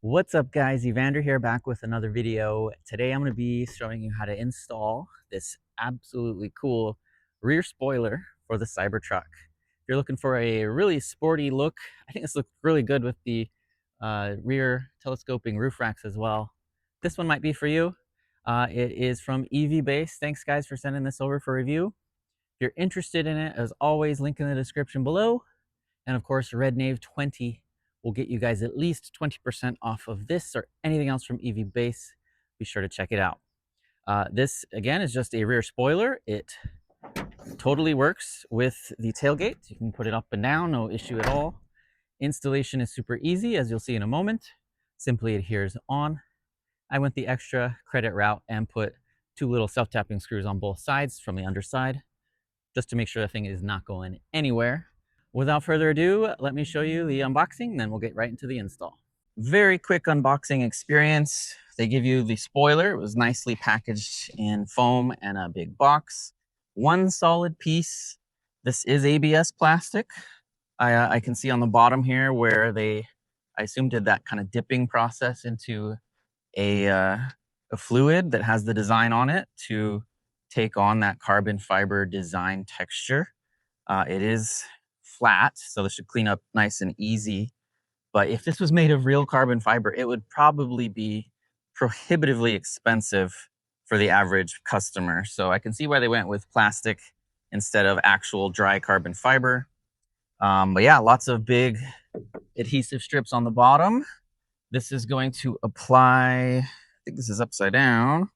What's up guys, Evander here, back with another video. Today I'm going to be showing you how to install this absolutely cool rear spoiler for the Cybertruck. If you're looking for a really sporty look, I think this looks really good with the rear telescoping roof racks as well. This one might be for you. It is from EVBASE. Thanks guys for sending this over for review. If you're interested in it, as always, link in the description below. And of course, RedKnave20 will get you guys at least 20% off of this or anything else from EVBASE. Be sure to check it out. This, again, is just a rear spoiler. It totally works with the tailgate. You can put it up and down, no issue at all. Installation is super easy, as you'll see in a moment. Simply adheres on. I went the extra credit route and put two little self-tapping screws on both sides from the underside, just to make sure the thing is not going anywhere. Without further ado, let me show you the unboxing, then we'll get right into the install. Very quick unboxing experience. They give you the spoiler. It was nicely packaged in foam and a big box. One solid piece. This is ABS plastic. I can see on the bottom here where they, I assume, did that kind of dipping process into a fluid that has the design on it to take on that carbon fiber design texture. It is flat, so this should clean up nice and easy. But if this was made of real carbon fiber, it would probably be prohibitively expensive for the average customer. So I can see why they went with plastic instead of actual dry carbon fiber. But yeah, lots of big adhesive strips on the bottom. This is going to apply, I think this is upside down.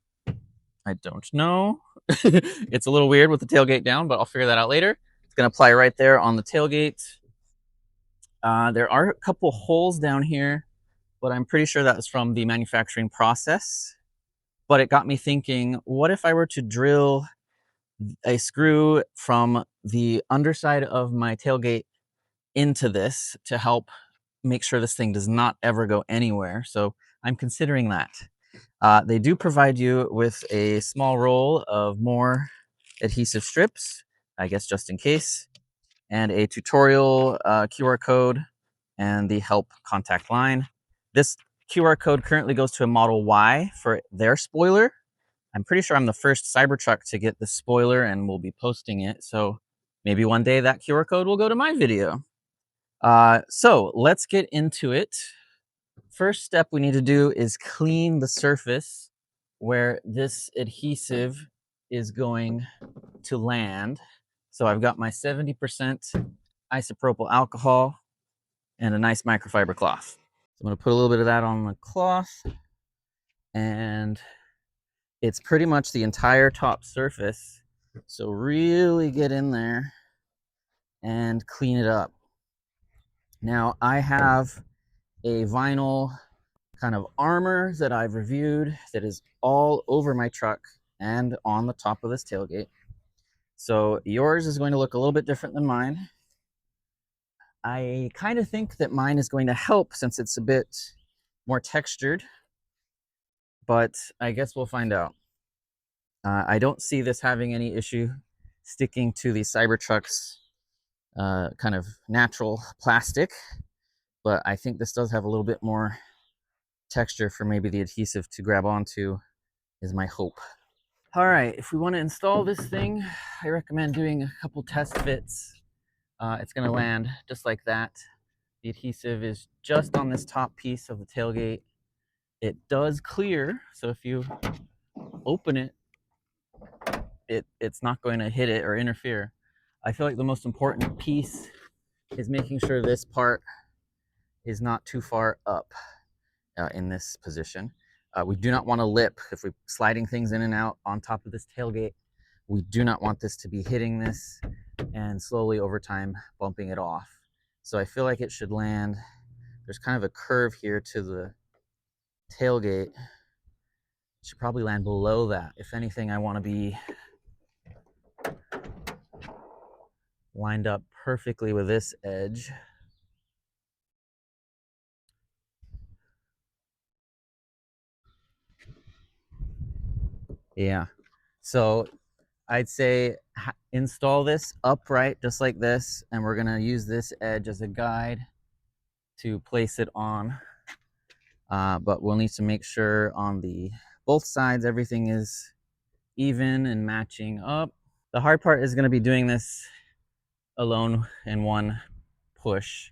I don't know. It's a little weird with the tailgate down, but I'll figure that out later. Going to apply right there on the tailgate. There are a couple holes down here, but I'm pretty sure that's from the manufacturing process. But it got me thinking, what if I were to drill a screw from the underside of my tailgate into this to help make sure this thing does not ever go anywhere? So I'm considering that. They do provide you with a small roll of more adhesive strips, I guess just in case, and a tutorial QR code and the help contact line. This QR code currently goes to a Model Y for their spoiler. I'm pretty sure I'm the first Cybertruck to get the spoiler and we'll be posting it. So maybe one day that QR code will go to my video. So let's get into it. First step we need to do is clean the surface where this adhesive is going to land. So I've got my 70% isopropyl alcohol and a nice microfiber cloth. So I'm going to put a little bit of that on the cloth, and it's pretty much the entire top surface. So really get in there and clean it up. Now I have a vinyl kind of armor that I've reviewed that is all over my truck and on the top of this tailgate. So yours is going to look a little bit different than mine. I kind of think that mine is going to help since it's a bit more textured, but I guess we'll find out. I don't see this having any issue sticking to the Cybertruck's kind of natural plastic, but I think this does have a little bit more texture for maybe the adhesive to grab onto, is my hope. All right, if we want to install this thing, I recommend doing a couple test fits. It's going to land just like that. The adhesive is just on this top piece of the tailgate. It does clear, so if you open it, it's not going to hit it or interfere. I feel like the most important piece is making sure this part is not too far up in this position. We do not want to lip. If we're sliding things in and out on top of this tailgate, we do not want this to be hitting this and slowly over time bumping it off. So I feel like it should land, there's kind of a curve here to the tailgate. It should probably land below that. If anything, I want to be lined up perfectly with this edge. Yeah, so I'd say install this upright just like this, and we're going to use this edge as a guide to place it on but we'll need to make sure on the both sides everything is even and matching up. The hard part is going to be doing this alone in one push.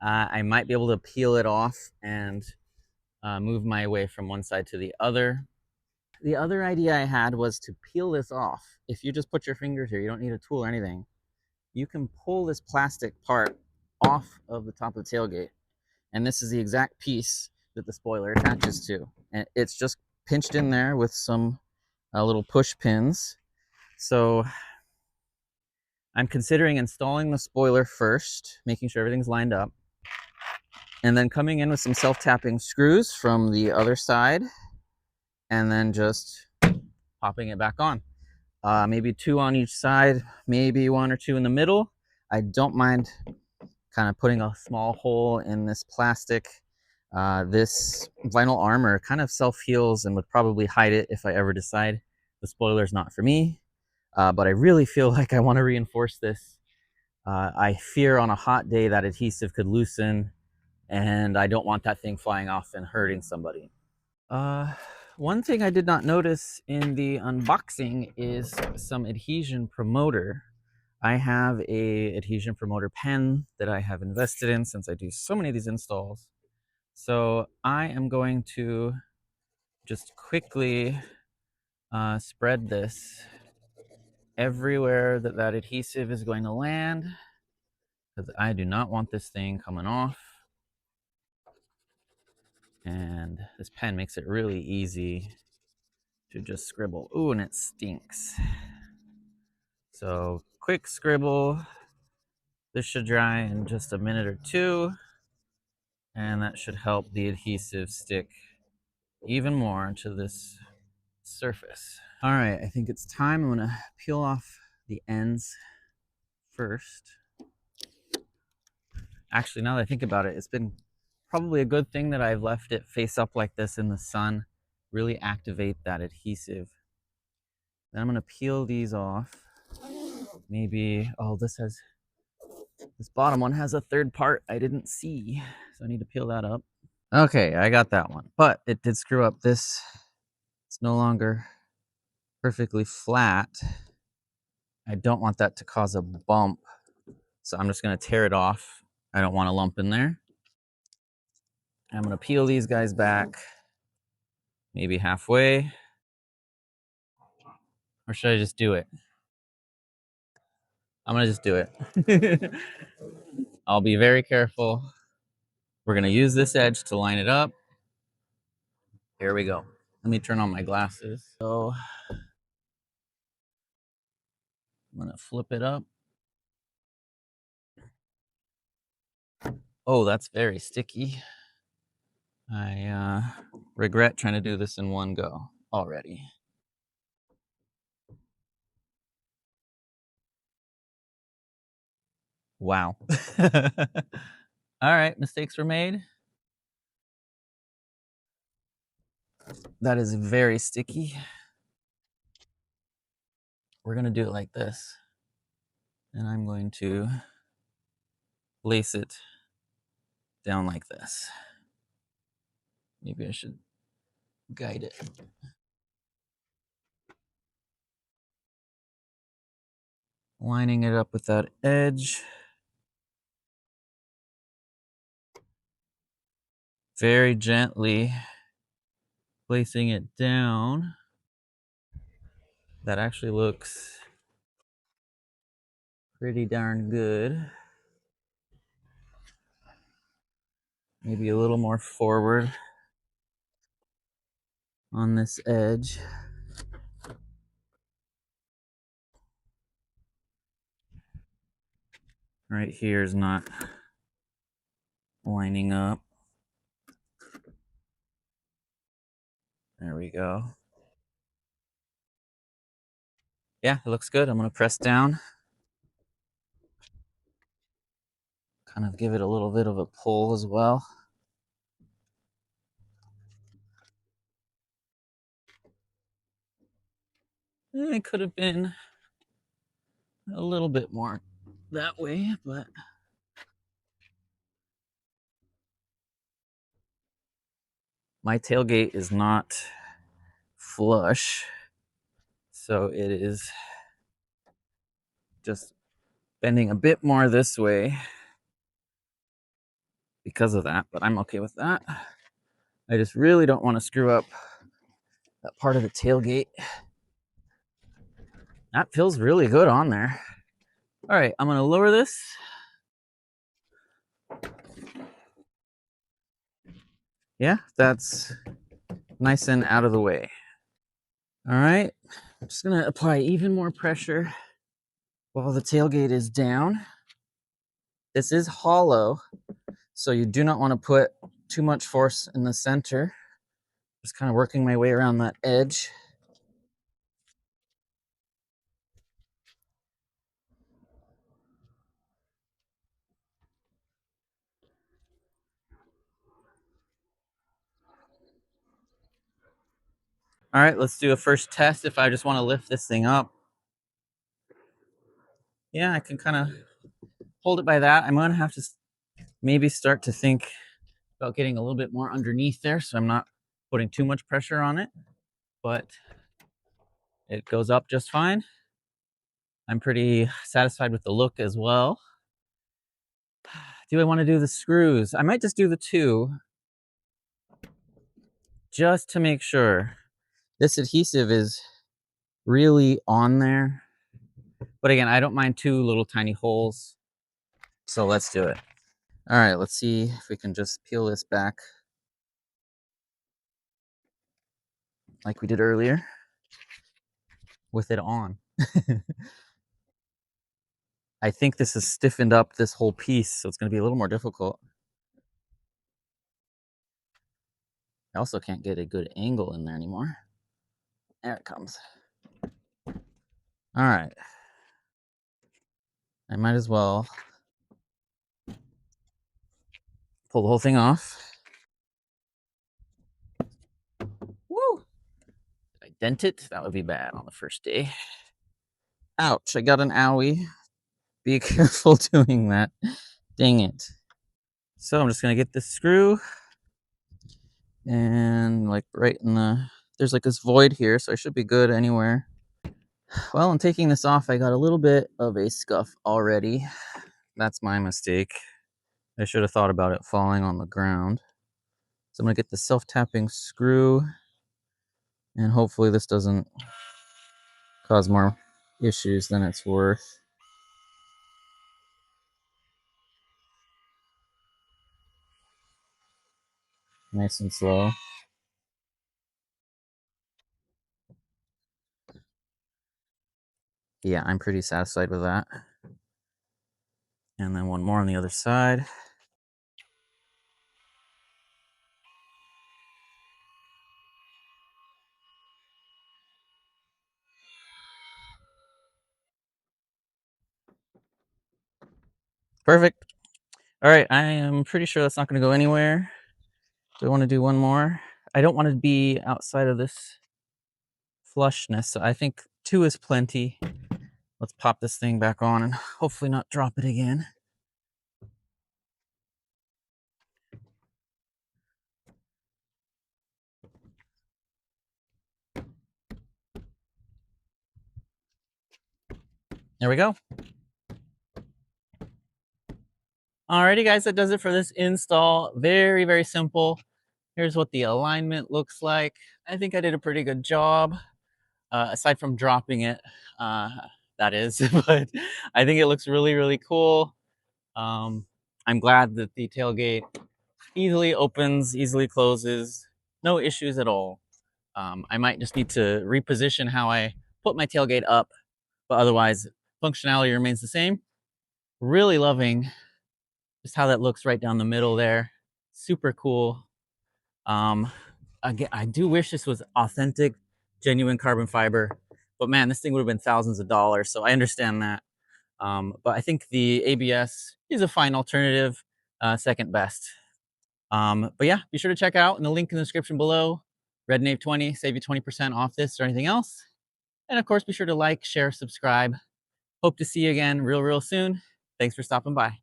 I might be able to peel it off and move my way from one side to the other. The other idea I had was to peel this off. If you just put your fingers here, you don't need a tool or anything. You can pull this plastic part off of the top of the tailgate. And this is the exact piece that the spoiler attaches to. And it's just pinched in there with some little push pins. So I'm considering installing the spoiler first, making sure everything's lined up, and then coming in with some self-tapping screws from the other side, and then just popping it back on. Maybe 2 on each side, maybe 1 or 2 in the middle. I don't mind kind of putting a small hole in this plastic. This vinyl armor kind of self-heals and would probably hide it if I ever decide the spoiler's not for me. But I really feel like I want to reinforce this. I fear on a hot day that adhesive could loosen, and I don't want that thing flying off and hurting somebody. One thing I did not notice in the unboxing is some adhesion promoter. I have a adhesion promoter pen that I have invested in since I do so many of these installs. So I am going to just quickly spread this everywhere that adhesive is going to land, because I do not want this thing coming off. And this pen makes it really easy to just scribble. Ooh, and it stinks. So quick scribble. This should dry in just a minute or 2, and that should help the adhesive stick even more to this surface. All right, I think it's time. I'm gonna peel off the ends first. Actually, now that I think about it, it's been probably a good thing that I've left it face up like this in the sun. Really activate that adhesive. Then I'm gonna peel these off. Maybe, oh, this bottom one has a third part I didn't see, so I need to peel that up. Okay, I got that one, but it did screw up this. It's no longer perfectly flat. I don't want that to cause a bump, so I'm just gonna tear it off. I don't want a lump in there. I'm gonna peel these guys back, maybe halfway. Or should I just do it? I'm gonna just do it. I'll be very careful. We're gonna use this edge to line it up. Here we go. Let me turn on my glasses. So I'm gonna flip it up. Oh, that's very sticky. I regret trying to do this in one go already. Wow. All right, mistakes were made. That is very sticky. We're gonna do it like this. And I'm going to lace it down like this. Maybe I should guide it. Lining it up with that edge. Very gently placing it down. That actually looks pretty darn good. Maybe a little more forward on this edge. Right here is not lining up. There we go. Yeah, it looks good. I'm gonna press down. Kind of give it a little bit of a pull as well. It could have been a little bit more that way, but my tailgate is not flush, so it is just bending a bit more this way because of that, but I'm okay with that. I just really don't want to screw up that part of the tailgate. That feels really good on there. All right, I'm gonna lower this. Yeah, that's nice and out of the way. All right, I'm just gonna apply even more pressure while the tailgate is down. This is hollow, so you do not want to put too much force in the center. Just kind of working my way around that edge. All right, let's do a first test if I just want to lift this thing up. Yeah, I can kind of hold it by that. I'm gonna have to maybe start to think about getting a little bit more underneath there so I'm not putting too much pressure on it, but it goes up just fine. I'm pretty satisfied with the look as well. Do I want to do the screws? I might just do the two just to make sure. This adhesive is really on there, but again, I don't mind two little tiny holes, so let's do it. All right, let's see if we can just peel this back like we did earlier with it on. I think this has stiffened up this whole piece, so it's going to be a little more difficult. I also can't get a good angle in there anymore. There it comes. All right. I might as well pull the whole thing off. Woo! Did I dent it? That would be bad on the first day. Ouch, I got an owie. Be careful doing that. Dang it. So I'm just going to get this screw and like right in the, there's like this void here, so I should be good anywhere. Well, in taking this off, I got a little bit of a scuff already. That's my mistake. I should have thought about it falling on the ground. So I'm going to get the self-tapping screw, and hopefully this doesn't cause more issues than it's worth. Nice and slow. Yeah, I'm pretty satisfied with that. And then one more on the other side. Perfect. All right, I am pretty sure that's not going to go anywhere. Do I want to do one more? I don't want to be outside of this flushness, so I think two is plenty. Let's pop this thing back on and hopefully not drop it again. There we go. Alrighty guys, that does it for this install. Very, very simple. Here's what the alignment looks like. I think I did a pretty good job, aside from dropping it, that is, but I think it looks really, really cool. I'm glad that the tailgate easily opens, easily closes, no issues at all. I might just need to reposition how I put my tailgate up, but otherwise functionality remains the same. Really loving just how that looks right down the middle there. Super cool. Again, I do wish this was authentic, genuine carbon fiber, but man, this thing would have been thousands of dollars. So I understand that. But I think the ABS is a fine alternative, second best. But yeah, be sure to check out in the link in the description below. RedNave20, save you 20% off this or anything else. And of course, be sure to like, share, subscribe. Hope to see you again real soon. Thanks for stopping by.